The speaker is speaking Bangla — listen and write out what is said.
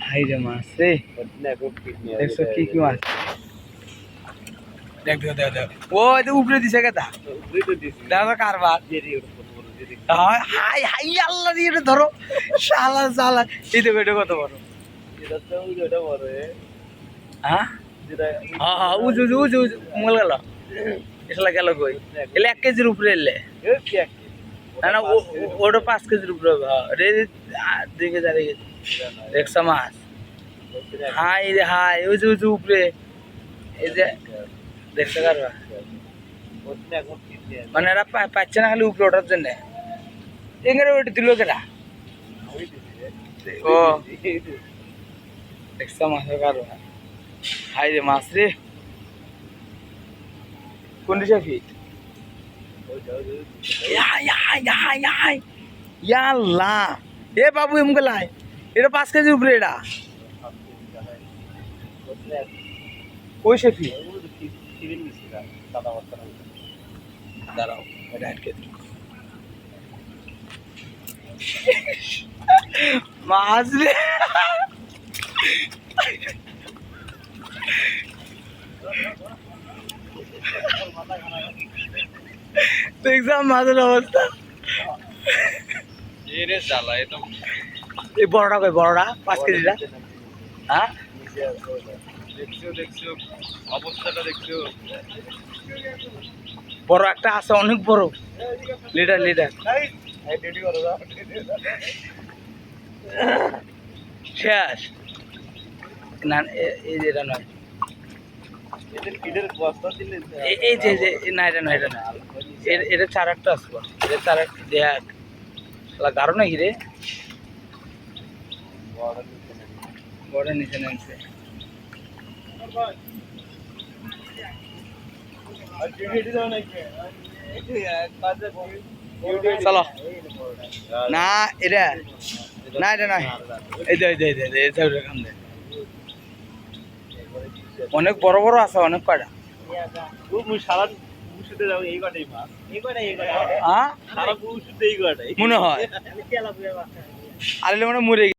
হাই রে মাছ রে, দেখছো কি কি মাছ? দেখ দেখ দেখ দেখ, ও এটা উপরে দিছে কেটা, দেখো কারবার। হাই হাই আল্লাহ দিয়ে ধরো, শালা শালা। এই দেখো এটা কত বড়, হ্যাঁ হ্যাঁ হ্যাঁ, উজু উজু উজু উজু মল গেল, এসলা গেল কই? এলে 1 কেজির উপরে এলে না না, ওটা 5 কেজির উপরে হবে। রে 2 কেজি 2.5 কেজি দেখছো মাছ? হাই রে হাই, উজু উজু উপরে, এই যে দেখছো কারবা। মানে এরা পাচ্ছে না খালি উপরে ওঠার জন্য, এখানে ওইটা দিল কেটা? ও দেখছো মাছের কারবা। হাই রে মাছ রে, কোন দিশা ফিট? ইয়াল্লাহ, এ বাবু এমকে লাই, এটা 5 কেজির উপরে। এটা কই সে ফিট? দাঁড়াও এটা আটকে দিই। মাছ রে, দেখছো মাছের অবস্থা? এই বড়টা কই? বড়টা 5 কেজিটা, হ্যাঁ দেখছো অবস্থাটা দেখছো? বড় একটা আছে, অনেক বড়, লিটার লিটার। শেষ না, এই যে এটা নয়, এই যে না, এটা নয়, এটা না, এটা চার একটা আসবো, এটা চার একটা দেখ, গাঢ় নাকি রে? বড় নিচে নামছে। চলো না, এটা না, এটা নয়, এই যে অনেক বড় বড় আছে, অনেক কয়টা। মনে হয় আর মনে মরে